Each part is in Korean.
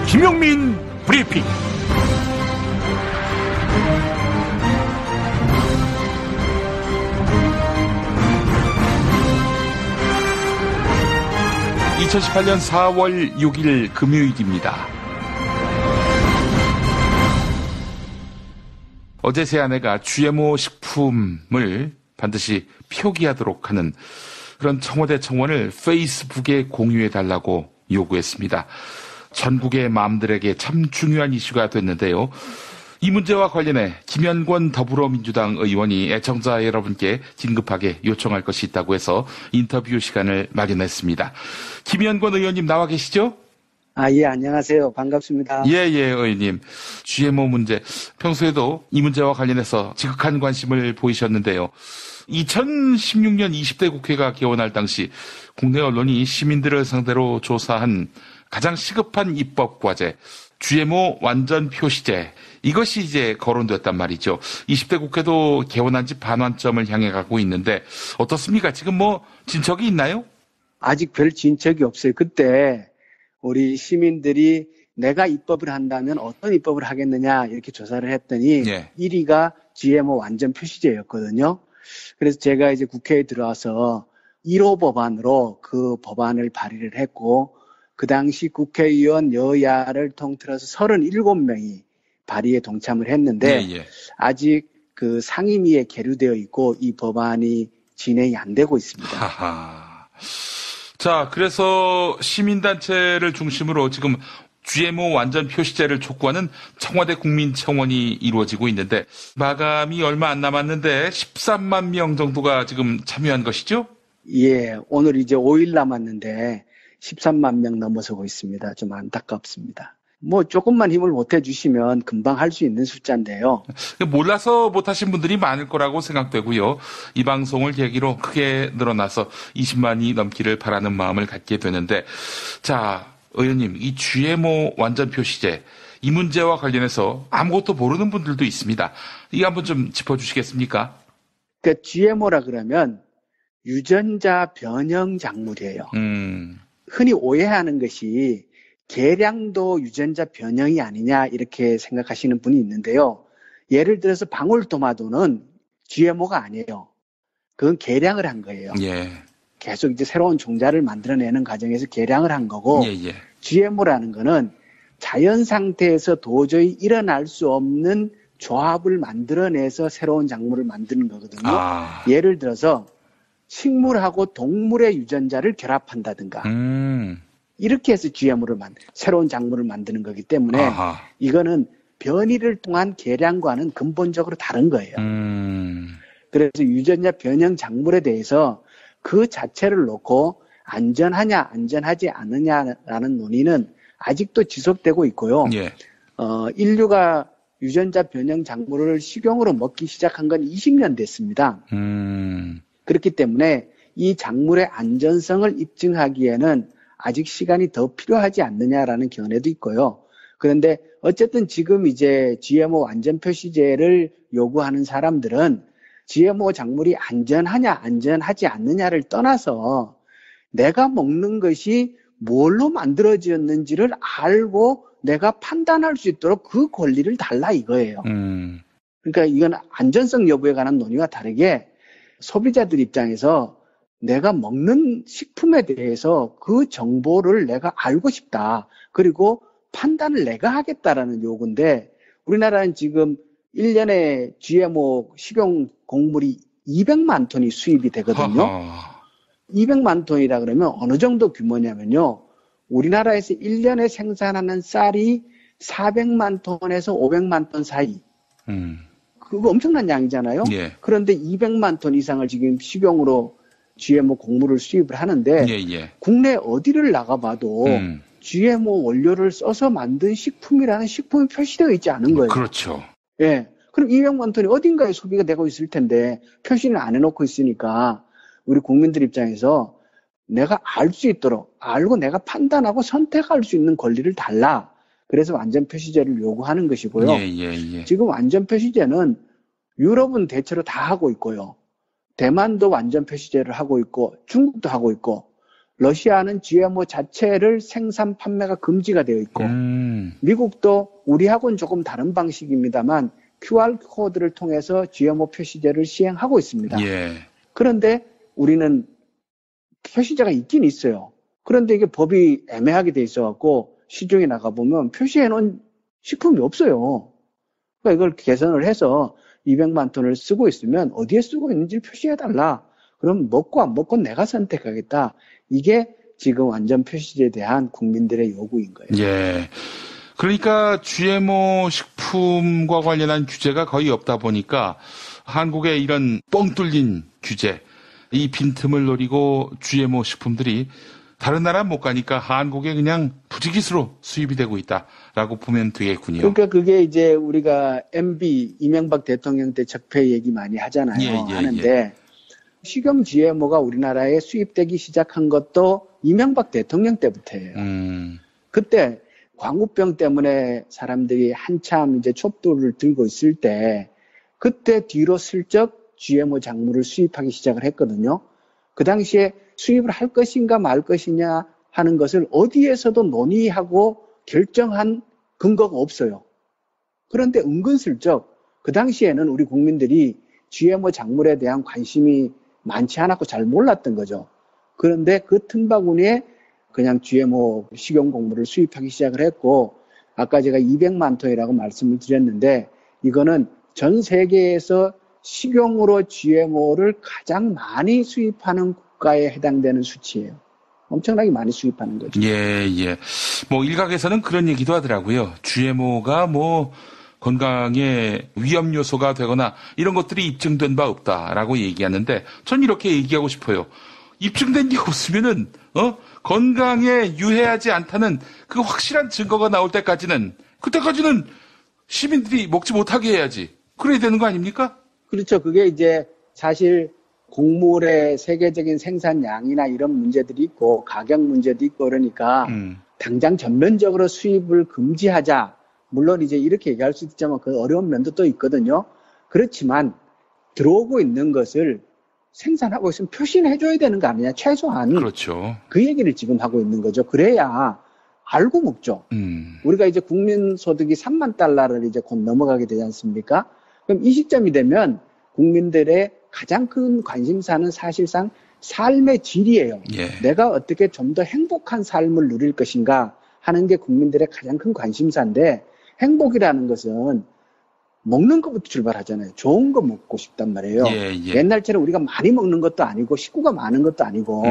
김용민 브리핑. (2018년 4월 6일) 금요일입니다. 어제 새 아내가 GMO 식품을 반드시 표기하도록 하는 그런 청와대 청원을 페이스북에 공유해달라고 요구했습니다. 전국의 마음들에게 참 중요한 이슈가 됐는데요. 이 문제와 관련해 김연권 더불어민주당 의원이 애청자 여러분께 긴급하게 요청할 것이 있다고 해서 인터뷰 시간을 마련했습니다. 김연권 의원님 나와 계시죠? 예, 안녕하세요. 반갑습니다. 예, 의원님. GMO 문제, 평소에도 이 문제와 관련해서 지극한 관심을 보이셨는데요. 2016년 20대 국회가 개원할 당시 국내 언론이 시민들을 상대로 조사한 가장 시급한 입법 과제, GMO 완전 표시제, 이것이 이제 거론됐단 말이죠. 20대 국회도 개원한 지 반환점을 향해 가고 있는데 어떻습니까? 지금 진척이 있나요? 아직 별 진척이 없어요. 그때 우리 시민들이 내가 입법을 한다면 어떤 입법을 하겠느냐 이렇게 조사를 했더니 1위가 GMO 완전 표시제였거든요. 그래서 제가 이제 국회에 들어와서 1호 법안으로 그 법안을 발의를 했고 그 당시 국회의원 여야를 통틀어서 37명이 발의에 동참을 했는데 아직 그 상임위에 계류되어 있고 이 법안이 진행이 안 되고 있습니다. 자, 그래서 시민단체를 중심으로 지금 GMO 완전 표시제를 촉구하는 청와대 국민청원이 이루어지고 있는데 마감이 얼마 안 남았는데 13만 명 정도가 지금 참여한 것이죠? 예, 오늘 이제 5일 남았는데 13만 명 넘어서고 있습니다. 좀 안타깝습니다. 조금만 힘을 보태주시면 금방 할 수 있는 숫자인데요. 몰라서 못하신 분들이 많을 거라고 생각되고요. 이 방송을 계기로 크게 늘어나서 20만이 넘기를 바라는 마음을 갖게 되는데, 자, 의원님, 이 GMO 완전 표시제, 이 문제와 관련해서 아무것도 모르는 분들도 있습니다. 이거 한번 좀 짚어주시겠습니까? 그러니까 GMO라 그러면 유전자 변형 작물이에요. 흔히 오해하는 것이 계량도 유전자 변형이 아니냐 이렇게 생각하시는 분이 있는데요. 예를 들어서 방울토마토는 GMO가 아니에요. 그건 계량을 한 거예요. 계속 이제 새로운 종자를 만들어내는 과정에서 계량을 한 거고 GMO라는 거는 자연 상태에서 도저히 일어날 수 없는 조합을 만들어내서 새로운 작물을 만드는 거거든요. 예를 들어서 식물하고 동물의 유전자를 결합한다든가 이렇게 해서 GMO를 새로운 작물을 만드는 거기 때문에 이거는 변이를 통한 계량과는 근본적으로 다른 거예요. 그래서 유전자 변형 작물에 대해서 그 자체를 놓고 안전하냐 안전하지 않느냐라는 논의는 아직도 지속되고 있고요. 인류가 유전자 변형 작물을 식용으로 먹기 시작한 건 20년 됐습니다. 그렇기 때문에 이 작물의 안전성을 입증하기에는 아직 시간이 더 필요하지 않느냐라는 견해도 있고요. 그런데 어쨌든 지금 이제 GMO 완전 표시제를 요구하는 사람들은 GMO 작물이 안전하냐 안전하지 않느냐를 떠나서 내가 먹는 것이 뭘로 만들어졌는지를 알고 내가 판단할 수 있도록 그 권리를 달라 이거예요. 그러니까 이건 안전성 여부에 관한 논의와 다르게 소비자들 입장에서 내가 먹는 식품에 대해서 그 정보를 내가 알고 싶다. 그리고 판단을 내가 하겠다라는 요구인데 우리나라는 지금 1년에 GMO 식용 곡물이 200만 톤이 수입이 되거든요. 200만 톤이라 그러면 어느 정도 규모냐면요. 우리나라에서 1년에 생산하는 쌀이 400만 톤에서 500만 톤 사이. 그거 엄청난 양이잖아요. 그런데 200만 톤 이상을 지금 식용으로 GMO 곡물을 수입을 하는데 국내 어디를 나가봐도 GMO 원료를 써서 만든 식품이라는 식품이 표시되어 있지 않은 거예요. 그렇죠. 그럼 200만 톤이 어딘가에 소비가 되고 있을 텐데 표시는 안 해놓고 있으니까 우리 국민들 입장에서 내가 알 수 있도록 알고 내가 판단하고 선택할 수 있는 권리를 달라. 그래서 완전 표시제를 요구하는 것이고요. 지금 완전 표시제는 유럽은 대체로 다 하고 있고요. 대만도 완전 표시제를 하고 있고 중국도 하고 있고 러시아는 GMO 자체를 생산 판매가 금지가 되어 있고 미국도 우리하고는 조금 다른 방식입니다만 QR코드를 통해서 GMO 표시제를 시행하고 있습니다. 예. 그런데 우리는 표시제가 있긴 있어요. 그런데 이게 법이 애매하게 돼 있어갖고 시중에 나가보면 표시해놓은 식품이 없어요. 그러니까 이걸 개선을 해서 200만 톤을 쓰고 있으면 어디에 쓰고 있는지 표시해달라. 그럼 먹고 안 먹고 내가 선택하겠다. 이게 지금 완전 표시제에 대한 국민들의 요구인 거예요. 예. 그러니까 GMO 식품과 관련한 규제가 거의 없다 보니까 한국의 이런 뻥 뚫린 규제, 이 빈틈을 노리고 GMO 식품들이 다른 나라 못 가니까 한국에 그냥 부지기수로 수입이 되고 있다라고 보면 되겠군요. 그러니까 그게 이제 우리가 MB 이명박 대통령 때 적폐 얘기 많이 하잖아요. 하는데 식용 GMO가 우리나라에 수입되기 시작한 것도 이명박 대통령 때부터예요. 그때 광우병 때문에 사람들이 한참 이제 촛불을 들고 있을 때 그때 뒤로 슬쩍 GMO 작물을 수입하기 시작을 했거든요. 그 당시에 수입을 할 것인가 말 것이냐 하는 것을 어디에서도 논의하고 결정한 근거가 없어요. 그런데 은근슬쩍 그 당시에는 우리 국민들이 GMO 작물에 대한 관심이 많지 않았고 잘 몰랐던 거죠. 그런데 그 틈바구니에 그냥 GMO 식용곡물을 수입하기 시작을 했고 아까 제가 200만 톤이라고 말씀을 드렸는데 이거는 전 세계에서 식용으로 GMO를 가장 많이 수입하는 국가에 해당되는 수치예요. 엄청나게 많이 수입하는 거죠. 예. 뭐 일각에서는 그런 얘기도 하더라고요. GMO가 뭐 건강에 위험 요소가 되거나 이런 것들이 입증된 바 없다라고 얘기하는데 전 이렇게 얘기하고 싶어요. 입증된 게 없으면은 건강에 유해하지 않다는 그 확실한 증거가 나올 때까지는 그때까지는 시민들이 먹지 못하게 해야지. 그래야 되는 거 아닙니까? 그렇죠. 그게 이제 사실 곡물의 세계적인 생산량이나 이런 문제들이 있고 가격 문제도 있고 그러니까 당장 전면적으로 수입을 금지하자. 물론 이제 이렇게 얘기할 수 있지만 그 어려운 면도 또 있거든요. 그렇지만 들어오고 있는 것을 생산하고 있으면 표시는 해줘야 되는 거 아니냐. 최소한. 그렇죠. 그 얘기를 지금 하고 있는 거죠. 그래야 알고 먹죠. 우리가 이제 국민소득이 3만 달러를 이제 곧 넘어가게 되지 않습니까? 그럼 이 시점이 되면 국민들의 가장 큰 관심사는 사실상 삶의 질이에요. 예. 내가 어떻게 좀 더 행복한 삶을 누릴 것인가 하는 게 국민들의 가장 큰 관심사인데 행복이라는 것은 먹는 것부터 출발하잖아요. 좋은 거 먹고 싶단 말이에요. 예. 옛날처럼 우리가 많이 먹는 것도 아니고 식구가 많은 것도 아니고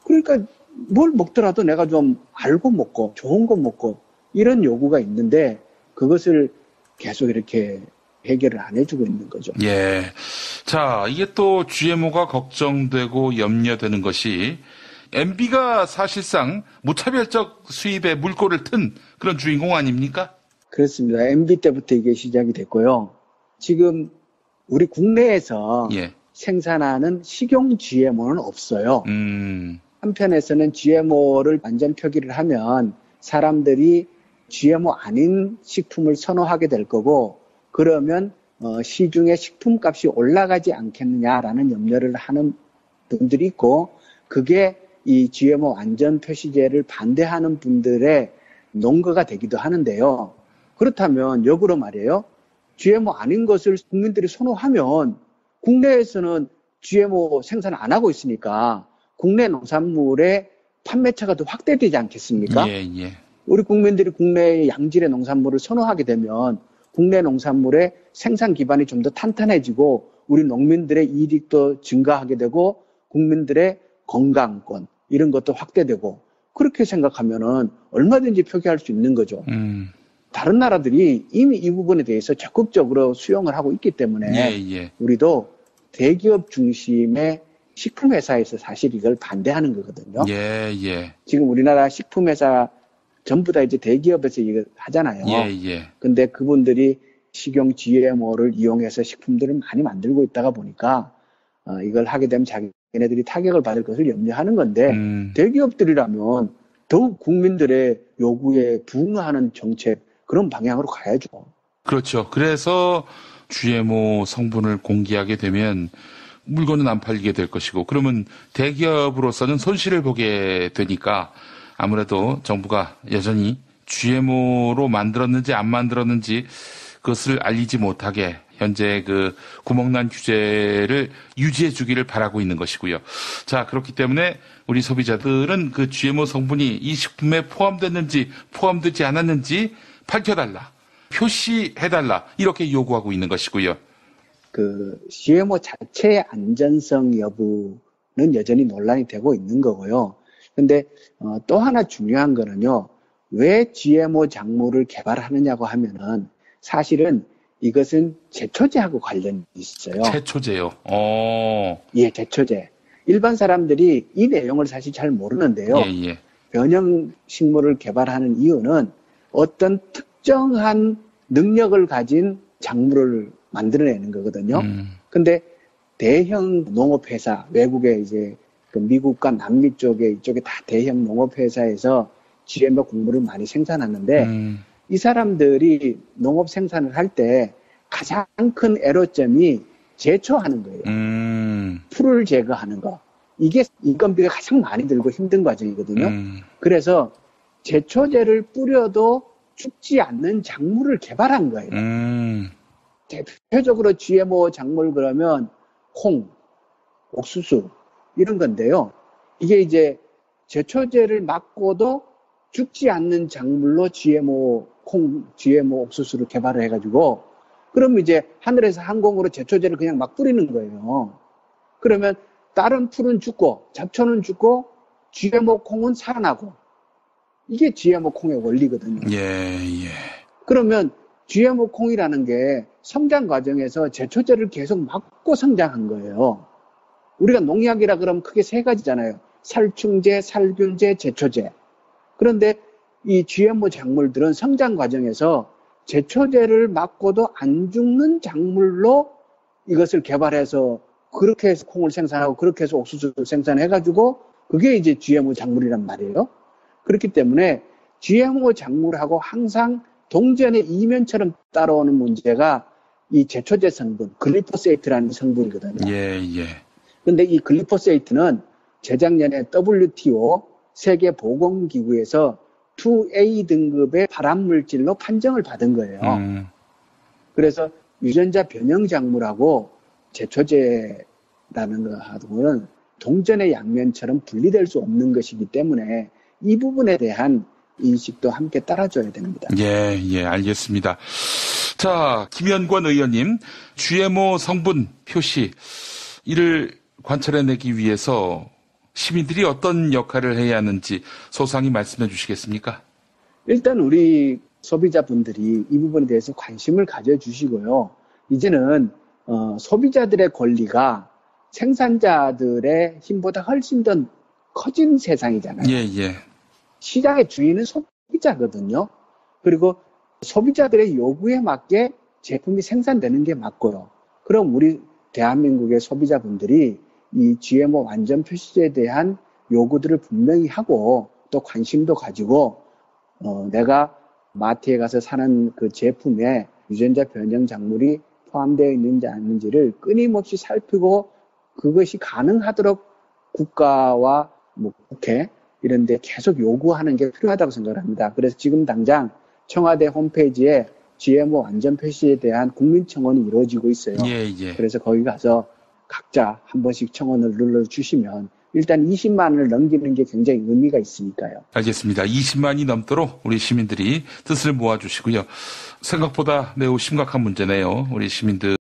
그러니까 뭘 먹더라도 내가 좀 알고 먹고 좋은 거 먹고 이런 요구가 있는데 그것을 계속 이렇게 해결을 안 해주고 있는 거죠. 예. 자, 이게 또 GMO가 걱정되고 염려되는 것이 MB가 사실상 무차별적 수입에 물꼬를 튼 그런 주인공 아닙니까? 그렇습니다. MB 때부터 이게 시작이 됐고요. 지금 우리 국내에서 생산하는 식용 GMO는 없어요. 한편에서는 GMO를 완전 표기를 하면 사람들이 GMO 아닌 식품을 선호하게 될 거고 그러면 시중에 식품값이 올라가지 않겠느냐라는 염려를 하는 분들이 있고 그게 이 GMO 완전 표시제를 반대하는 분들의 논거가 되기도 하는데요. 그렇다면 역으로 말이에요. GMO 아닌 것을 국민들이 선호하면 국내에서는 GMO 생산 안 하고 있으니까 국내 농산물의 판매처가 더 확대되지 않겠습니까? 예. 우리 국민들이 국내의 양질의 농산물을 선호하게 되면 국내 농산물의 생산 기반이 좀 더 탄탄해지고 우리 농민들의 이익도 증가하게 되고 국민들의 건강권 이런 것도 확대되고 그렇게 생각하면은 얼마든지 표기할 수 있는 거죠. 다른 나라들이 이미 이 부분에 대해서 적극적으로 수용을 하고 있기 때문에 우리도 대기업 중심의 식품회사에서 사실 이걸 반대하는 거거든요. 지금 우리나라 식품회사 전부 다 이제 대기업에서 이거 하잖아요. 근데 그분들이 식용 GMO를 이용해서 식품들을 많이 만들고 있다가 보니까 이걸 하게 되면 자기네들이 타격을 받을 것을 염려하는 건데 대기업들이라면 더욱 국민들의 요구에 부응하는 정책 그런 방향으로 가야죠. 그렇죠. 그래서 GMO 성분을 공개하게 되면 물건은 안 팔리게 될 것이고 그러면 대기업으로서는 손실을 보게 되니까 아무래도 정부가 여전히 GMO로 만들었는지 안 만들었는지 그것을 알리지 못하게 현재 그 구멍난 규제를 유지해 주기를 바라고 있는 것이고요. 자, 그렇기 때문에 우리 소비자들은 그 GMO 성분이 이 식품에 포함됐는지 포함되지 않았는지 밝혀달라, 표시해달라 이렇게 요구하고 있는 것이고요. 그 GMO 자체의 안전성 여부는 여전히 논란이 되고 있는 거고요. 근데 또 하나 중요한 거는요. 왜 GMO 작물을 개발하느냐고 하면은 사실은 이것은 제초제하고 관련이 있어요. 제초제요? 예, 제초제. 일반 사람들이 이 내용을 사실 잘 모르는데요. 예. 변형 식물을 개발하는 이유는 어떤 특정한 능력을 가진 작물을 만들어내는 거거든요. 근데 대형 농업회사, 외국의 이제 그 미국과 남미 쪽에 이쪽에 다 대형 농업회사에서 GMO 곡물을 많이 생산하는데 이 사람들이 농업 생산을 할 때 가장 큰 애로점이 제초하는 거예요. 풀을 제거하는 거. 이게 인건비가 가장 많이 들고 힘든 과정이거든요. 그래서 제초제를 뿌려도 죽지 않는 작물을 개발한 거예요. 대표적으로 GMO 작물 그러면 콩, 옥수수 이런 건데요. 이게 이제 제초제를 맞고도 죽지 않는 작물로 GMO 콩, GMO 옥수수를 개발을 해가지고 그럼 이제 하늘에서 항공으로 제초제를 그냥 막 뿌리는 거예요. 그러면 다른 풀은 죽고 잡초는 죽고 GMO 콩은 살아나고 이게 GMO 콩의 원리거든요. 예. 그러면 GMO 콩이라는 게 성장 과정에서 제초제를 계속 맞고 성장한 거예요. 우리가 농약이라 그러면 크게 세 가지잖아요. 살충제, 살균제, 제초제. 그런데 이 GMO 작물들은 성장 과정에서 제초제를 맞고도 안 죽는 작물로 이것을 개발해서 그렇게 해서 콩을 생산하고 그렇게 해서 옥수수를 생산해가지고 그게 이제 GMO 작물이란 말이에요. 그렇기 때문에 GMO 작물하고 항상 동전의 이면처럼 따라오는 문제가 이 제초제 성분, 글리포세이트라는 성분이거든요. 예. 근데 이 글리포세이트는 재작년에 WTO 세계보건기구에서 2A 등급의 발암물질로 판정을 받은 거예요. 그래서 유전자 변형 작물하고 제초제라는 거하고는 동전의 양면처럼 분리될 수 없는 것이기 때문에 이 부분에 대한 인식도 함께 따라줘야 됩니다. 예, 알겠습니다. 자, 김현권 의원님, GMO 성분 표시 이를 관철해내기 위해서 시민들이 어떤 역할을 해야 하는지 소상히 말씀해 주시겠습니까? 일단 우리 소비자분들이 이 부분에 대해서 관심을 가져주시고요. 이제는 소비자들의 권리가 생산자들의 힘보다 훨씬 더 커진 세상이잖아요. 예. 시장의 주인은 소비자거든요. 그리고 소비자들의 요구에 맞게 제품이 생산되는 게 맞고요. 그럼 우리 대한민국의 소비자분들이 이 GMO 완전 표시제에 대한 요구들을 분명히 하고 또 관심도 가지고 내가 마트에 가서 사는 그 제품에 유전자 변형 작물이 포함되어 있는지 아닌지를 끊임없이 살피고 그것이 가능하도록 국가와 국회 이런 데 계속 요구하는 게 필요하다고 생각을 합니다. 그래서 지금 당장 청와대 홈페이지에 GMO 완전 표시에 대한 국민청원이 이루어지고 있어요. 예. 그래서 거기 가서 각자 한 번씩 청원을 눌러주시면 일단 20만을 넘기는 게 굉장히 의미가 있으니까요. 알겠습니다. 20만이 넘도록 우리 시민들이 뜻을 모아주시고요. 생각보다 매우 심각한 문제네요. 우리 시민들